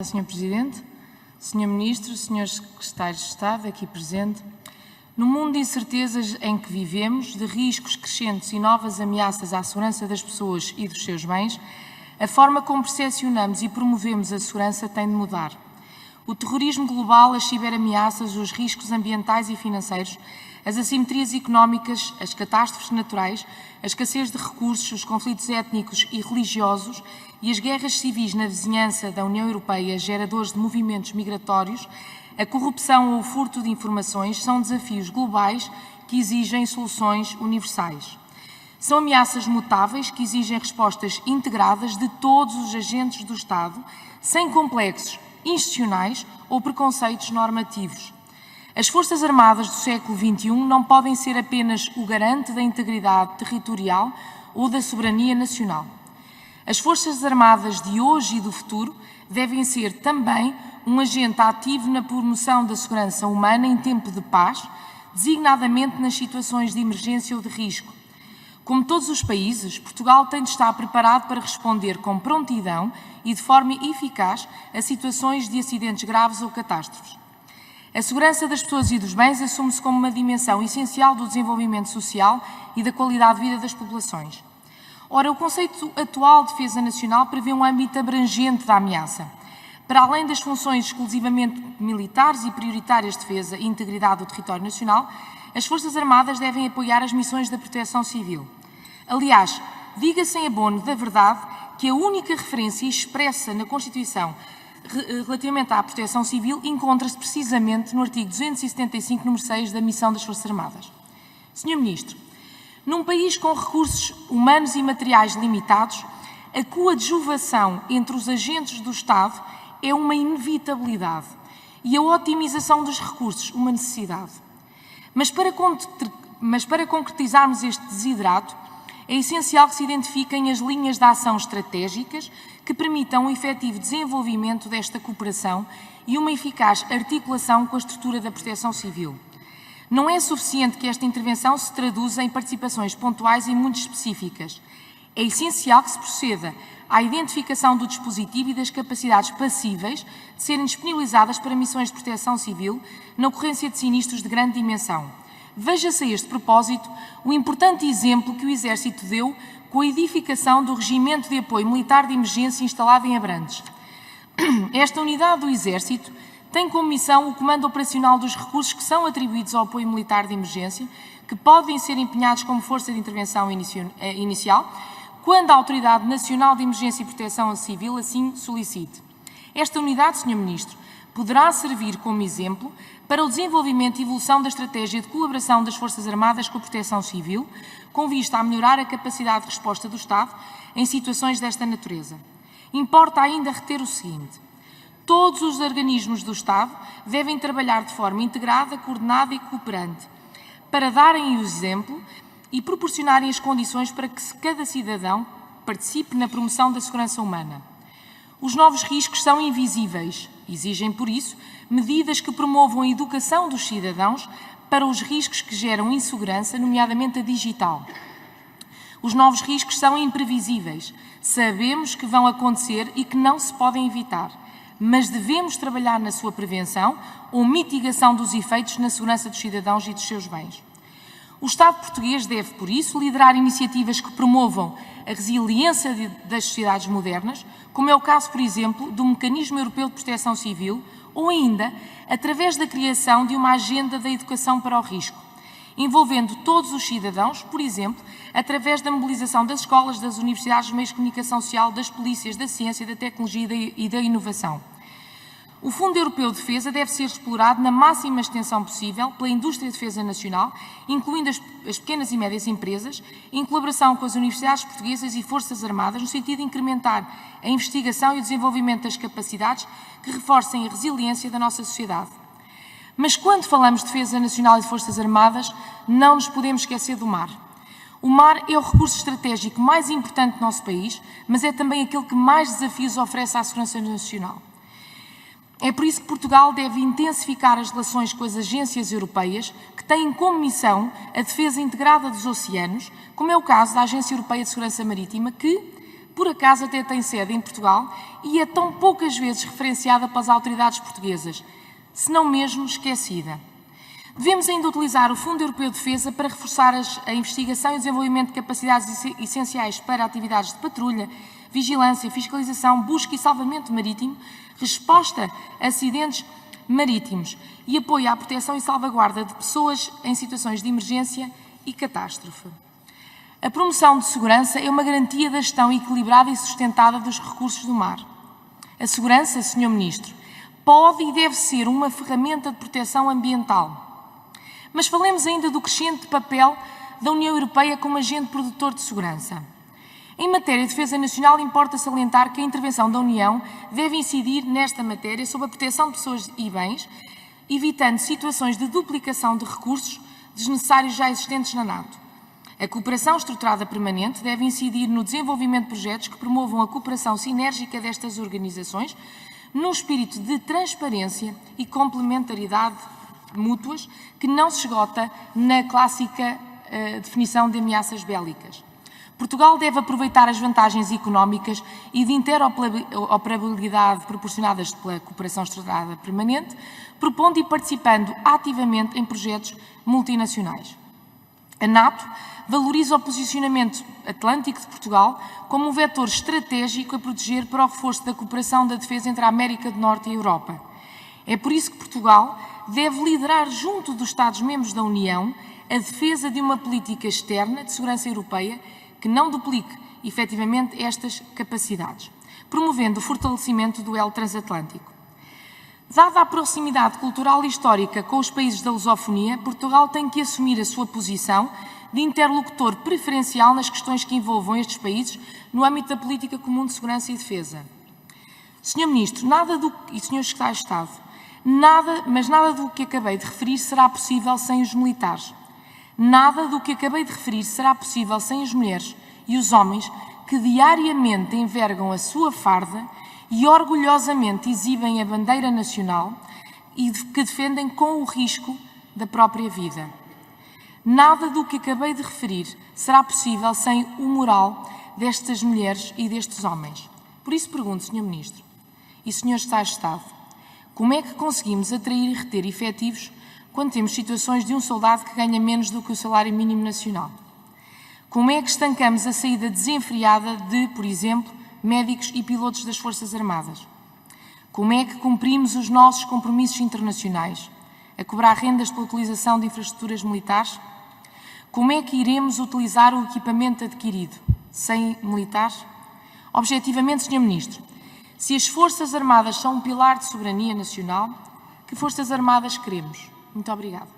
Sr. Presidente, Sr. Ministro, Srs. Secretários de Estado, aqui presente, no mundo de incertezas em que vivemos, de riscos crescentes e novas ameaças à segurança das pessoas e dos seus bens, a forma como percepcionamos e promovemos a segurança tem de mudar. O terrorismo global, as ciberameaças, os riscos ambientais e financeiros, as assimetrias económicas, as catástrofes naturais, a escassez de recursos, os conflitos étnicos e religiosos e as guerras civis na vizinhança da União Europeia, geradores de movimentos migratórios, a corrupção ou o furto de informações são desafios globais que exigem soluções universais. São ameaças mutáveis que exigem respostas integradas de todos os agentes do Estado, sem complexos institucionais ou preconceitos normativos. As Forças Armadas do século XXI não podem ser apenas o garante da integridade territorial ou da soberania nacional. As Forças Armadas de hoje e do futuro devem ser também um agente ativo na promoção da segurança humana em tempo de paz, designadamente nas situações de emergência ou de risco. Como todos os países, Portugal tem de estar preparado para responder com prontidão e de forma eficaz a situações de acidentes graves ou catástrofes. A segurança das pessoas e dos bens assume-se como uma dimensão essencial do desenvolvimento social e da qualidade de vida das populações. Ora, o conceito atual de defesa nacional prevê um âmbito abrangente da ameaça. Para além das funções exclusivamente militares e prioritárias de defesa e integridade do território nacional, as Forças Armadas devem apoiar as missões da proteção civil. Aliás, diga-se em abono da verdade que a única referência expressa na Constituição relativamente à proteção civil encontra-se precisamente no artigo 275, número 6 da missão das Forças Armadas. Sr. Ministro, num país com recursos humanos e materiais limitados, a coadjuvação entre os agentes do Estado é uma inevitabilidade e a otimização dos recursos uma necessidade. Mas para concretizarmos este desiderato, é essencial que se identifiquem as linhas de ação estratégicas que permitam o efetivo desenvolvimento desta cooperação e uma eficaz articulação com a estrutura da proteção civil. Não é suficiente que esta intervenção se traduza em participações pontuais e muito específicas. É essencial que se proceda à identificação do dispositivo e das capacidades passíveis de serem disponibilizadas para missões de proteção civil na ocorrência de sinistros de grande dimensão. Veja-se a este propósito o importante exemplo que o Exército deu com a edificação do Regimento de Apoio Militar de Emergência instalado em Abrantes. Esta unidade do Exército tem como missão o comando operacional dos recursos que são atribuídos ao apoio militar de emergência, que podem ser empenhados como força de intervenção inicial, quando a Autoridade Nacional de Emergência e Proteção Civil assim solicite. Esta unidade, Sr. Ministro, poderá servir como exemplo para o desenvolvimento e evolução da estratégia de colaboração das Forças Armadas com a Proteção Civil, com vista a melhorar a capacidade de resposta do Estado em situações desta natureza. Importa ainda reter o seguinte: todos os organismos do Estado devem trabalhar de forma integrada, coordenada e cooperante, para darem o exemplo e proporcionarem as condições para que cada cidadão participe na promoção da segurança humana. Os novos riscos são invisíveis, exigem, por isso, medidas que promovam a educação dos cidadãos para os riscos que geram insegurança, nomeadamente a digital. Os novos riscos são imprevisíveis, sabemos que vão acontecer e que não se podem evitar, mas devemos trabalhar na sua prevenção ou mitigação dos efeitos na segurança dos cidadãos e dos seus bens. O Estado português deve, por isso, liderar iniciativas que promovam a resiliência das sociedades modernas, como é o caso, por exemplo, do Mecanismo Europeu de Proteção Civil, ou ainda através da criação de uma agenda da educação para o risco, envolvendo todos os cidadãos, por exemplo, através da mobilização das escolas, das universidades, dos meios de comunicação social, das polícias, da ciência, da tecnologia e da inovação. O Fundo Europeu de Defesa deve ser explorado na máxima extensão possível pela indústria de defesa nacional, incluindo as pequenas e médias empresas, em colaboração com as universidades portuguesas e Forças Armadas, no sentido de incrementar a investigação e o desenvolvimento das capacidades que reforcem a resiliência da nossa sociedade. Mas quando falamos de defesa nacional e de Forças Armadas, não nos podemos esquecer do mar. O mar é o recurso estratégico mais importante do nosso país, mas é também aquele que mais desafios oferece à segurança nacional. É por isso que Portugal deve intensificar as relações com as agências europeias que têm como missão a defesa integrada dos oceanos, como é o caso da Agência Europeia de Segurança Marítima, que, por acaso até tem sede em Portugal e é tão poucas vezes referenciada pelas autoridades portuguesas, se não mesmo esquecida. Devemos ainda utilizar o Fundo Europeu de Defesa para reforçar a investigação e o desenvolvimento de capacidades essenciais para atividades de patrulha, vigilância, fiscalização, busca e salvamento marítimo, resposta a acidentes marítimos e apoio à proteção e salvaguarda de pessoas em situações de emergência e catástrofe. A promoção de segurança é uma garantia da gestão equilibrada e sustentada dos recursos do mar. A segurança, Sr. Ministro, pode e deve ser uma ferramenta de proteção ambiental. Mas falemos ainda do crescente papel da União Europeia como agente produtor de segurança. Em matéria de defesa nacional, importa salientar que a intervenção da União deve incidir nesta matéria sobre a proteção de pessoas e bens, evitando situações de duplicação de recursos desnecessários já existentes na NATO. A cooperação estruturada permanente deve incidir no desenvolvimento de projetos que promovam a cooperação sinérgica destas organizações, num espírito de transparência e complementaridade mútuas, que não se esgota na clássica definição de ameaças bélicas. Portugal deve aproveitar as vantagens económicas e de interoperabilidade proporcionadas pela cooperação estruturada permanente, propondo e participando ativamente em projetos multinacionais. A NATO valoriza o posicionamento atlântico de Portugal como um vetor estratégico a proteger para o reforço da cooperação da defesa entre a América do Norte e a Europa. É por isso que Portugal deve liderar junto dos Estados-membros da União a defesa de uma política externa de segurança europeia que não duplique efetivamente estas capacidades, promovendo o fortalecimento do elo transatlântico. Dada a proximidade cultural e histórica com os países da lusofonia, Portugal tem que assumir a sua posição de interlocutor preferencial nas questões que envolvam estes países no âmbito da política comum de segurança e defesa. Sr. Ministro, e Srs. Secretários de Estado, nada do que acabei de referir será possível sem os militares. Nada do que acabei de referir será possível sem as mulheres e os homens que diariamente envergam a sua farda e orgulhosamente exibem a bandeira nacional e que defendem com o risco da própria vida. Nada do que acabei de referir será possível sem o moral destas mulheres e destes homens. Por isso pergunto, Sr. Ministro e Srs. Secretários de Estado, como é que conseguimos atrair e reter efetivos quando temos situações de um soldado que ganha menos do que o salário mínimo nacional? Como é que estancamos a saída desenfreada de, por exemplo, médicos e pilotos das Forças Armadas? Como é que cumprimos os nossos compromissos internacionais? A cobrar rendas pela utilização de infraestruturas militares? Como é que iremos utilizar o equipamento adquirido? Sem militares? Objetivamente, Sr. Ministro, se as Forças Armadas são um pilar de soberania nacional, que Forças Armadas queremos? Muito obrigada.